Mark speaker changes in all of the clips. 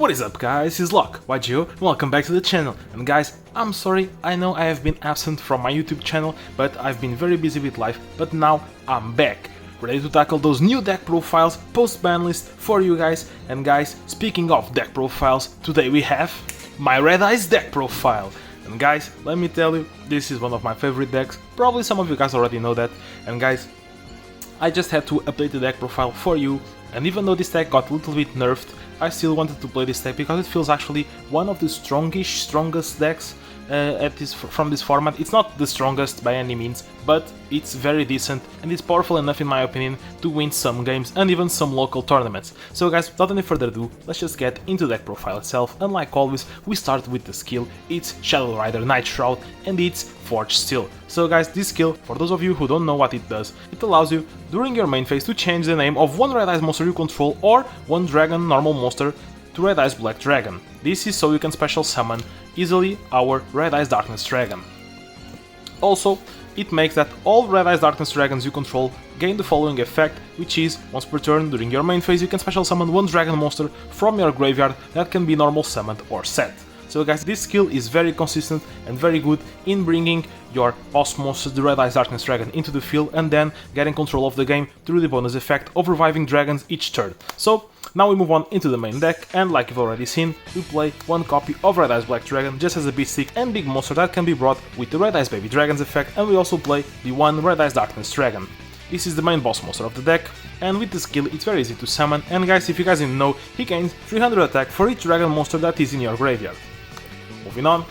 Speaker 1: What is up guys, it's Locke, YGO, and welcome back to the channel. And guys, I'm sorry, I know I have been absent from my YouTube channel, but I've been very busy with life, but now I'm back, ready to tackle those new deck profiles post Banlist for you guys. And guys, speaking of deck profiles, today we have my Red Eyes deck profile. And guys, let me tell you, this is one of my favorite decks, probably some of you guys already know that. And guys, I just had to update the deck profile for you, and even though this deck got a little bit nerfed, I still wanted to play this deck because it feels actually one of the strongest decks from this format. It's not the strongest by any means, but it's very decent and it's powerful enough in my opinion to win some games and even some local tournaments. So guys, without any further ado, let's just get into the deck profile itself, and like always, we start with the skill. It's Shadow Rider Night Shroud and it's Forged Steel. So guys, this skill, for those of you who don't know what it does, it allows you during your main phase to change the name of one Red Eyes monster you control or one Dragon normal monster to Red Eyes Black Dragon. This is so you can special summon easily our Red Eyes Darkness Dragon. Also, it makes that all Red Eyes Darkness Dragons you control gain the following effect, which is, once per turn during your main phase you can special summon one Dragon monster from your graveyard that can be normal summoned or set. So guys, this skill is very consistent and very good in bringing your boss monster, the Red Eyes Darkness Dragon, into the field and then getting control of the game through the bonus effect of reviving dragons each turn. So now we move on into the main deck, and like you've already seen, we play one copy of Red Eyes Black Dragon just as a beat stick and big monster that can be brought with the Red Eyes Baby Dragons effect, and we also play the one Red Eyes Darkness Dragon. This is the main boss monster of the deck, and with the skill it's very easy to summon, and guys, if you guys didn't know, he gains 300 attack for each dragon monster that is in your graveyard. Moving on,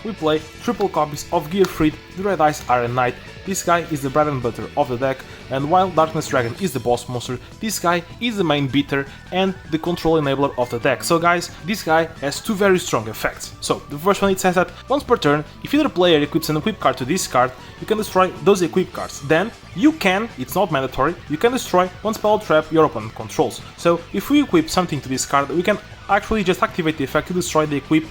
Speaker 1: we play triple copies of Gearfried, the Red Eyes Iron Knight. This guy is the bread and butter of the deck, and while Darkness Dragon is the boss monster, this guy is the main beater and the control enabler of the deck. So guys, this guy has two very strong effects. So the first one, it says that once per turn, if either player equips an equip card to this card, you can destroy those equip cards. Then you can, it's not mandatory, you can destroy one spell trap your opponent controls. So if we equip something to this card, we can actually just activate the effect to destroy the equip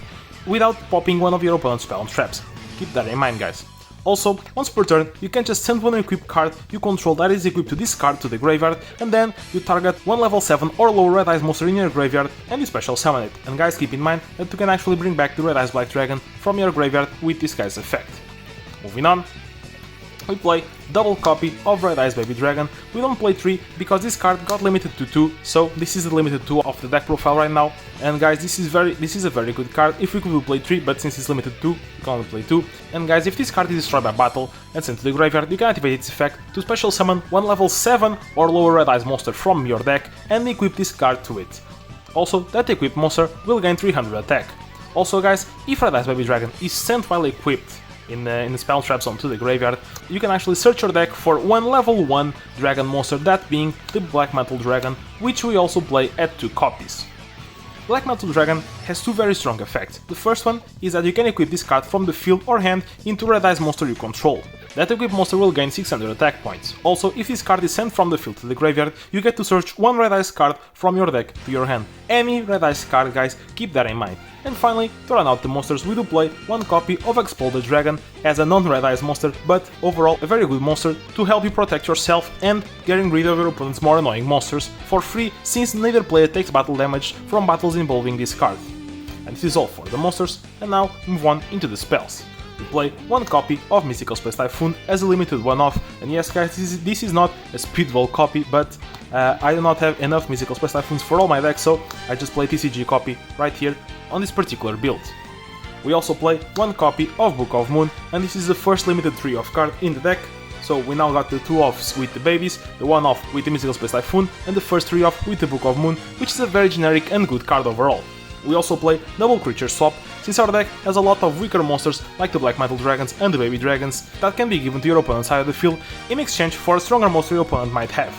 Speaker 1: without popping one of your opponent's spell traps. Keep that in mind, guys. Also, once per turn, you can just send one equipped card you control that is equipped to this card to the graveyard, and then you target one level 7 or lower Red Eyes monster in your graveyard and you special summon it. And guys, keep in mind that you can actually bring back the Red Eyes Black Dragon from your graveyard with this guy's effect. Moving on, we play double copy of Red Eyes Baby Dragon. We don't play 3 because this card got limited to 2, so this is the limited 2 of the deck profile right now. And guys, this is a very good card. If we could play 3, but since it's limited to 2, you can only play 2. And guys, if this card is destroyed by battle and sent to the graveyard, you can activate its effect to special summon one level 7 or lower Red Eyes monster from your deck and equip this card to it. Also, that equipped monster will gain 300 attack. Also guys, if Red Eyes Baby Dragon is sent while equipped in the spell trap zone to the graveyard, you can actually search your deck for one level 1 dragon monster, that being the Black Mantle Dragon, which we also play at 2 copies. Black Mantle Dragon has two very strong effects. The first one is that you can equip this card from the field or hand into Red Eyes monster you control. That equipped monster will gain 600 attack points. Also, if this card is sent from the field to the graveyard, you get to search one Red Eyes card from your deck to your hand. Any Red Eyes card, guys, keep that in mind. And finally, to run out the monsters, we do play one copy of Exploded Dragon as a non-Red Eyes monster, but overall a very good monster to help you protect yourself and getting rid of your opponent's more annoying monsters for free, since neither player takes battle damage from battles involving this card. And this is all for the monsters, and now move on into the spells. We play one copy of Mystical Space Typhoon as a limited one-off, and yes guys, this is not a Speed Duel copy, but I do not have enough Mystical Space Typhoons for all my decks, so I just play TCG copy right here on this particular build. We also play one copy of Book of Moon, and this is the first limited 3-off card in the deck. So we now got the 2-offs with the babies, the 1-off with the Mystical Space Typhoon, and the first 3-off with the Book of Moon, which is a very generic and good card overall. We also play double creature swap, since our deck has a lot of weaker monsters like the Black Mantle Dragons and the Baby Dragons that can be given to your opponent's side of the field in exchange for a stronger monster your opponent might have.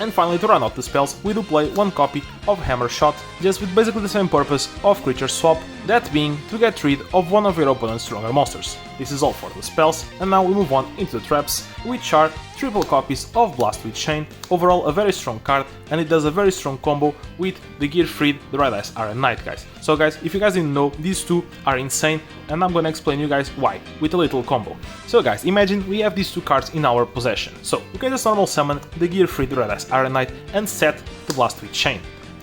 Speaker 1: And finally, to run out the spells, we do play one copy of Hammer Shot, just with basically the same purpose of creature swap, that being to get rid of one of your opponent's stronger monsters. This is all for the spells, and now we move on into the traps, which are triple copies of Blast with Chain. Overall a very strong card, and it does a very strong combo with the Gearfried, the Red Eyes Iron Knight, guys. So guys, if you guys didn't know, these two are insane, and I'm gonna explain you guys why, with a little combo. So guys, imagine we have these two cards in our possession. So we can just normal summon the Gearfried, the Red Eyes Iron Knight and set the Blast with Chain.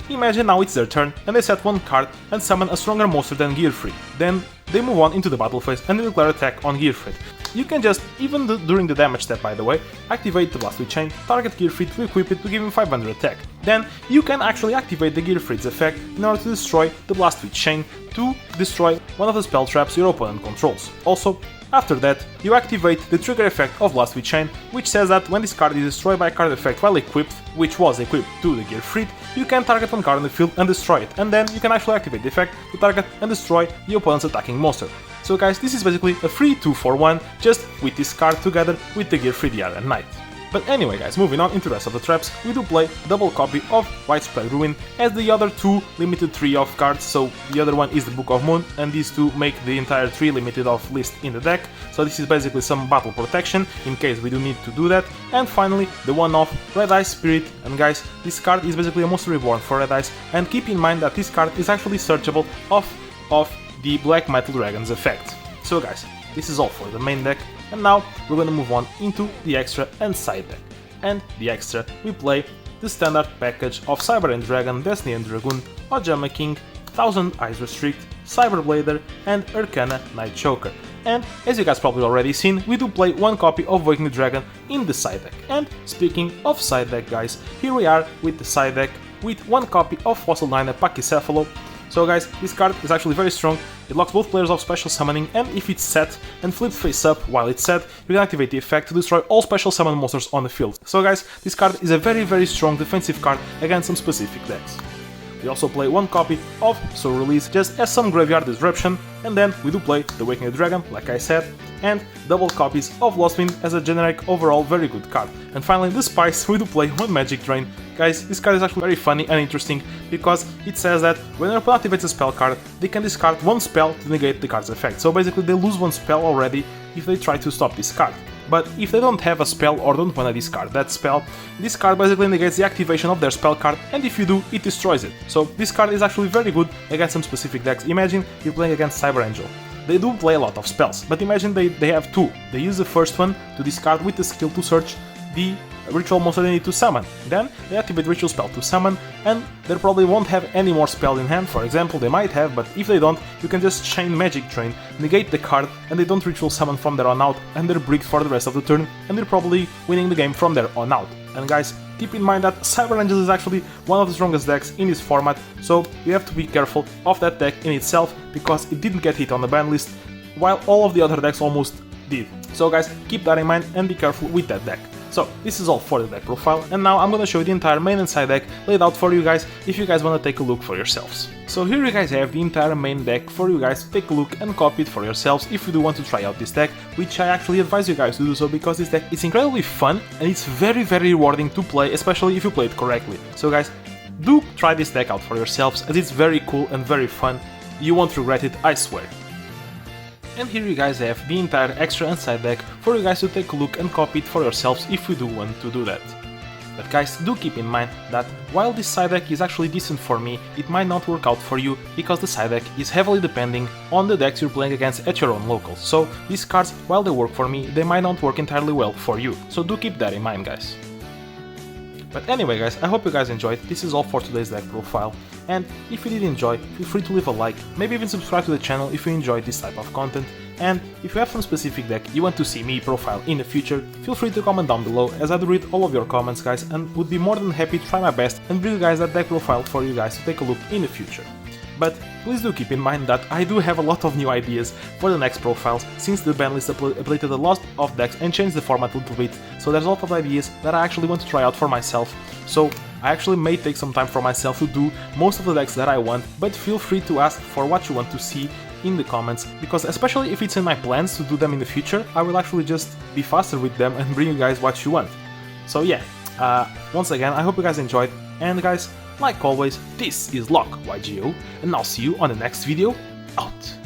Speaker 1: imagine now it's their turn and they set one card and summon a stronger monster than Gearfried. Then they move on into the battle phase and they declare attack on Gearfried. You can just, even during the damage step by the way, activate the Blast with Chain, target Gearfried to equip it to give him 500 attack. Then you can actually activate the Gearfried's effect in order to destroy the Blast with Chain to destroy one of the spell traps your opponent controls. Also, after that, you activate the trigger effect of Blast with Chain, which says that when this card is destroyed by a card effect while equipped, which was equipped to the Gearfried, you can target one card on the field and destroy it, and then you can actually activate the effect to target and destroy the opponent's attacking monster. So guys, this is basically a free 2-for-1 just with this card together with the Gearfried Yard and Knight. But anyway guys, moving on into the rest of the traps, we do play a double copy of Widespread Ruin, as the other two limited 3 of cards, so the other one is the Book of Moon, and these two make the entire 3 limited of list in the deck, so this is basically some battle protection, in case we do need to do that. And finally, the one of Red Ice Spirit, and guys, this card is basically a Monster Reborn for Red Ice, and keep in mind that this card is actually searchable off the Black Metal Dragon's effect. So guys, this is all for the main deck, and now we're gonna move on into the extra and side deck. And the extra, we play the standard package of Cyber and Dragon, Destiny and Dragoon, Ojama King, Thousand Eyes Restrict, Cyberblader, and Arcana Night Choker. And as you guys probably already seen, we do play one copy of Waking the Dragon in the side deck. And speaking of side deck guys, here we are with the side deck with one copy of Fossil 9 Pachycephalo. So guys, this card is actually very strong, it locks both players off special summoning, and if it's set and flipped face up while it's set, you can activate the effect to destroy all special summon monsters on the field. So guys, this card is a very strong defensive card against some specific decks. We also play one copy of Soul Release just as some graveyard disruption, and then we do play the Waking the Dragon, like I said, and double copies of Lost Wind as a generic overall very good card. And finally, the Spice, we do play one Magic Drain. Guys, this card is actually very funny and interesting because it says that when your opponent activates a spell card, they can discard one spell to negate the card's effect. So basically they lose one spell already if they try to stop this card. But if they don't have a spell or don't want to discard that spell, this card basically negates the activation of their spell card, and if you do, it destroys it. So this card is actually very good against some specific decks. Imagine you're playing against Cyber Angel. They do play a lot of spells, but imagine they have 2. They use the first one to discard with the skill to search the ritual monster they need to summon. Then they activate ritual spell to summon, and they probably won't have any more spell in hand. For example, they might have, but if they don't, you can just chain Magic Train, negate the card, and they don't ritual summon from there on out, and they're bricked for the rest of the turn, and they're probably winning the game from there on out. And guys, keep in mind that Cyber Angel is actually one of the strongest decks in this format, so you have to be careful of that deck in itself, because it didn't get hit on the ban list, while all of the other decks almost did. So guys, keep that in mind and be careful with that deck. So, this is all for the deck profile, and now I'm gonna show you the entire main and side deck laid out for you guys if you guys wanna take a look for yourselves. So here you guys have the entire main deck for you guys to take a look and copy it for yourselves if you do want to try out this deck, which I actually advise you guys to do so because this deck is incredibly fun and it's very rewarding to play, especially if you play it correctly. So guys, do try this deck out for yourselves as it's very cool and very fun. You won't regret it, I swear. And here you guys have the entire extra and side deck for you guys to take a look and copy it for yourselves if you do want to do that. But guys, do keep in mind that while this side deck is actually decent for me, it might not work out for you because the side deck is heavily depending on the decks you're playing against at your own locals. So these cards, while they work for me, they might not work entirely well for you. So do keep that in mind, guys. But anyway guys, I hope you guys enjoyed. This is all for today's deck profile, and if you did enjoy, feel free to leave a like, maybe even subscribe to the channel if you enjoyed this type of content, and if you have some specific deck you want to see me profile in the future, feel free to comment down below as I do read all of your comments guys, and would be more than happy to try my best and bring you guys that deck profile for you guys to take a look in the future. But please do keep in mind that I do have a lot of new ideas for the next profiles since the banlist updated a lot of decks and changed the format a little bit, so there's a lot of ideas that I actually want to try out for myself. So I actually may take some time for myself to do most of the decks that I want, but feel free to ask for what you want to see in the comments, because especially if it's in my plans to do them in the future, I will actually just be faster with them and bring you guys what you want. So yeah, once again, I hope you guys enjoyed, and guys, like always, this is Lock YGO, and I'll see you on the next video. Out!